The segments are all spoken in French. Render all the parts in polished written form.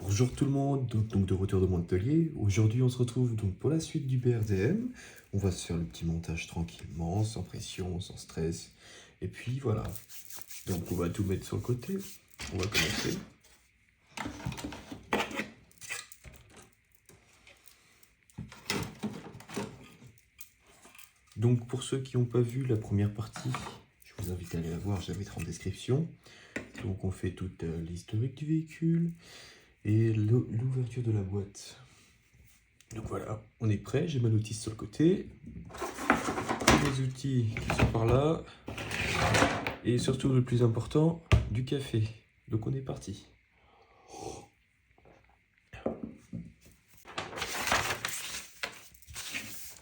Bonjour tout le monde, donc de retour de mon atelier. Aujourd'hui on se retrouve donc pour la suite du BRDM. On va se faire le petit montage tranquillement, sans pression, sans stress. Et puis voilà, donc on va tout mettre sur le côté. On va commencer. Donc pour ceux qui n'ont pas vu la première partie, je vous invite à aller la voir, je la mettrai en description. Donc on fait toute l'historique du véhicule et l'ouverture de la boîte. Donc voilà, on est prêt, j'ai ma notice sur le côté, les outils qui sont par là, et surtout le plus important, du café. Donc on est parti.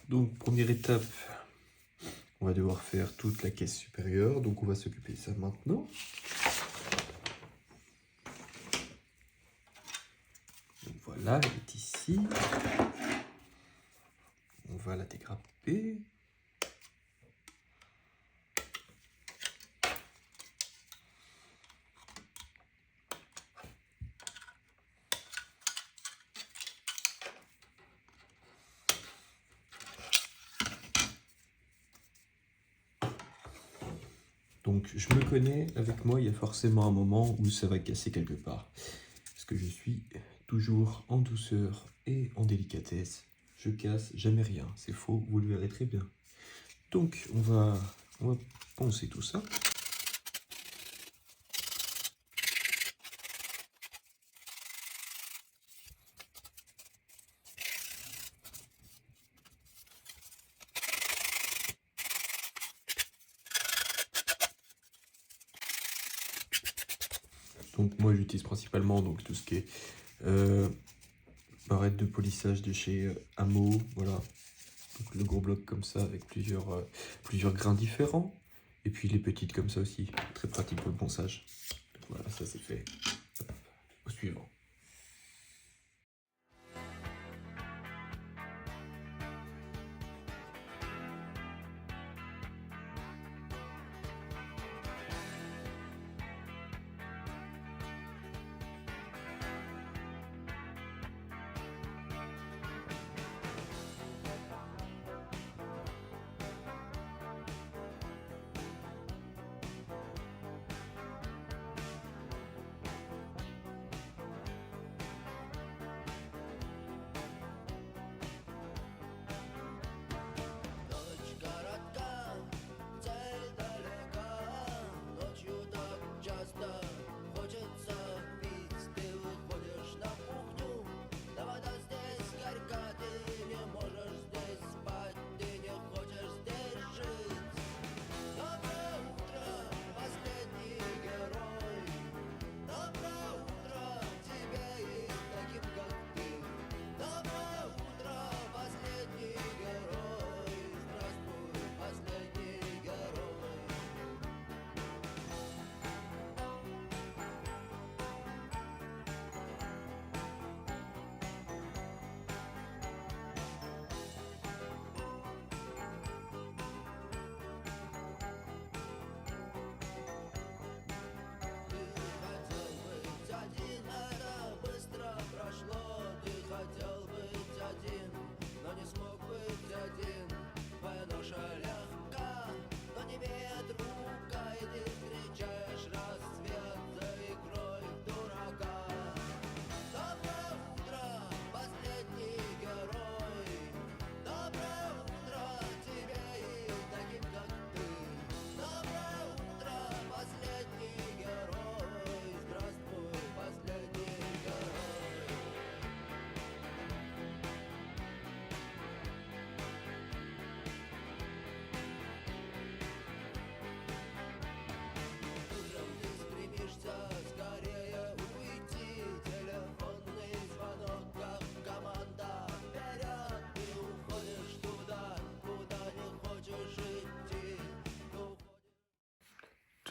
Donc première étape, on va devoir faire toute la caisse supérieure, donc on va s'occuper de ça maintenant. Donc voilà, elle est ici. On va la dégrapper. Donc je me connais, avec moi il y a forcément un moment où ça va casser quelque part. Parce que je suis toujours en douceur et en délicatesse. Je casse jamais rien, c'est faux, vous le verrez très bien. Donc on va poncer tout ça. Donc moi j'utilise principalement donc, tout ce qui est barrette de polissage de chez Amo, voilà. Donc le gros bloc comme ça avec plusieurs grains différents. Et puis les petites comme ça aussi, très pratique pour le ponçage. Donc voilà, ça c'est fait. Hop, au suivant.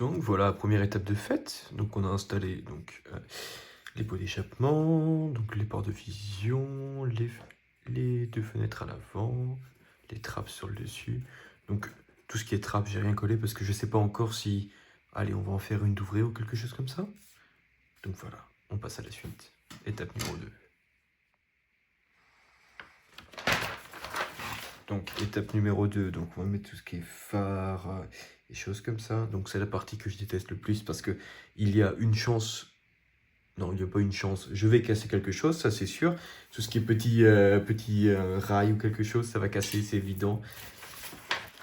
Donc voilà, première étape de fait. Donc on a installé les pots d'échappement, donc les ports de vision, les deux fenêtres à l'avant, les trappes sur le dessus. Donc tout ce qui est trappe, j'ai rien collé parce que je sais pas encore si, allez, on va en faire une d'ouvrée ou quelque chose comme ça. Donc voilà, on passe à la suite. étape numéro 2. Donc, étape numéro 2, donc on va mettre tout ce qui est phare et choses comme ça. Donc, c'est la partie que je déteste le plus parce que il y a une chance. Non, il n'y a pas une chance. Je vais casser quelque chose, ça c'est sûr. Tout ce qui est petit rail ou quelque chose, ça va casser, c'est évident.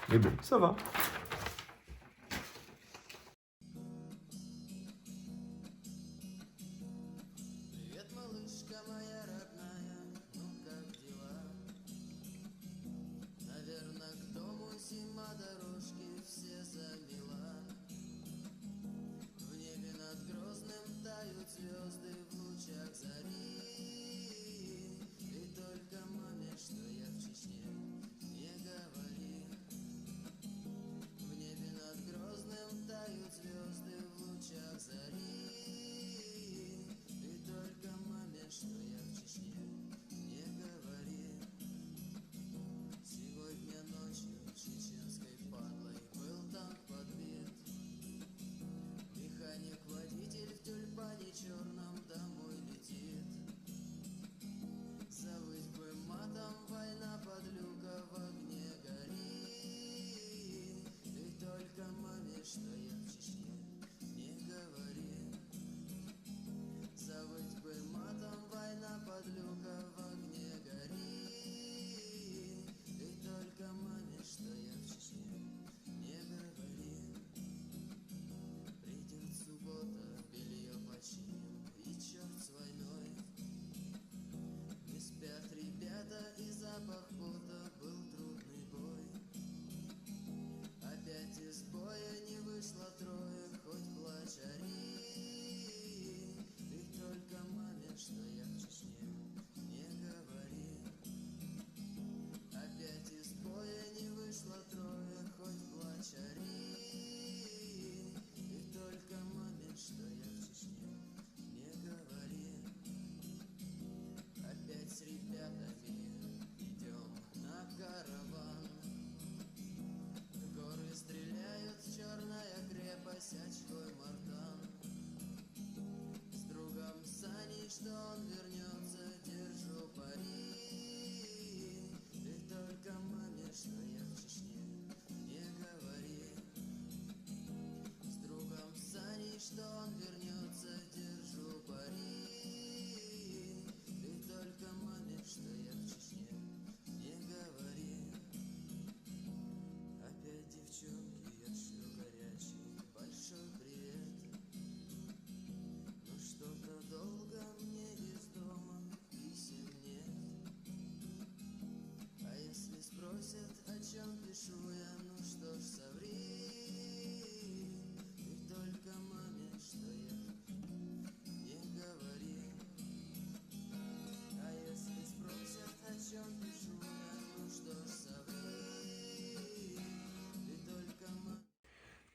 Mais bon, ça va.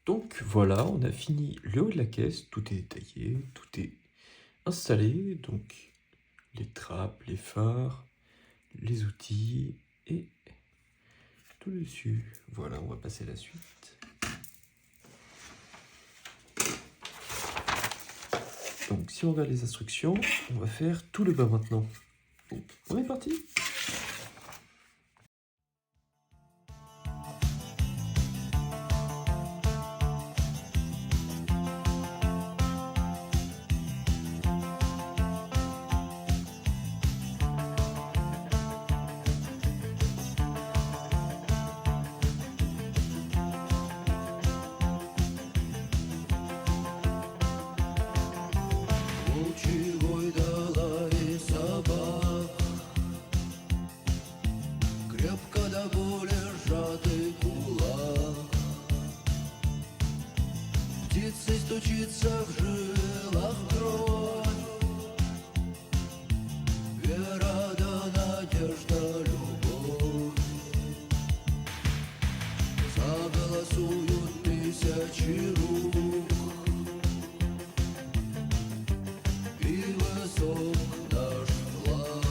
Donc voilà, on a fini le haut de la caisse, tout est détaillé, tout est installé, donc les trappes, les phares, les outils et tout dessus. Voilà, on va passer à la suite. Donc si on regarde les instructions, on va faire tout le bas maintenant. Bon, on est parti. Стучится в жилах кровь, вера да надежда, любовь. Заголосуют тысячи рук, и высок наш флаг.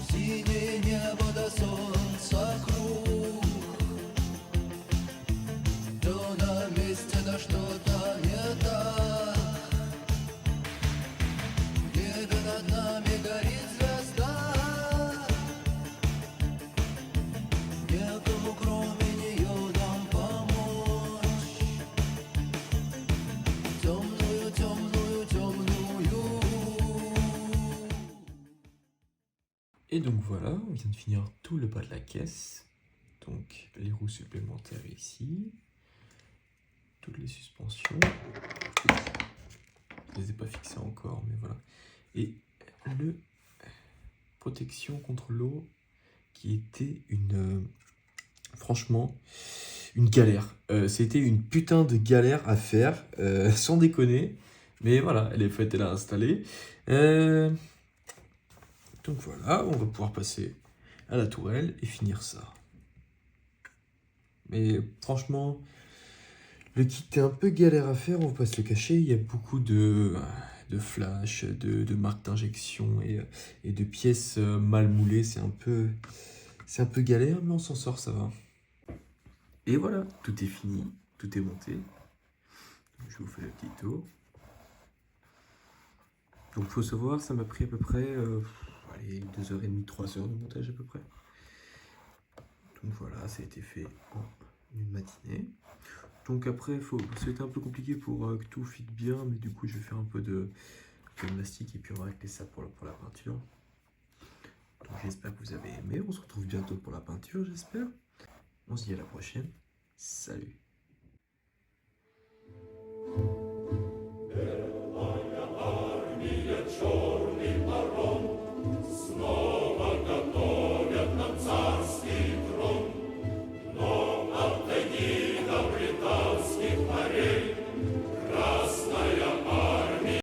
Синее небо до солнца круг, то на месте, да что-то не так. Et donc voilà, on vient de finir tout le bas de la caisse. Donc les roues supplémentaires ici. Toutes les suspensions. Je les ai pas fixées encore, mais voilà. Et le protection contre l'eau qui était franchement une galère. C'était une putain de galère à faire, sans déconner. Mais voilà, elle est faite, elle est installée. Donc voilà, on va pouvoir passer à la tourelle et finir ça. Mais franchement, le kit est un peu galère à faire, on va pas se le cacher. Il y a beaucoup de flash, de marques d'injection et de pièces mal moulées. C'est un peu galère, mais on s'en sort, ça va. Et voilà, tout est fini, tout est monté. Donc, je vous fais le petit tour. Donc faut savoir, ça m'a pris à peu près 2h30, 3h de montage à peu près. Donc voilà, ça a été fait en une matinée. Donc après, c'était un peu compliqué pour que tout fitte bien, mais du coup je vais faire un peu de plastique et puis on va régler ça pour la peinture. Donc j'espère que vous avez aimé, on se retrouve bientôt pour la peinture, j'espère. On se dit à la prochaine, salut!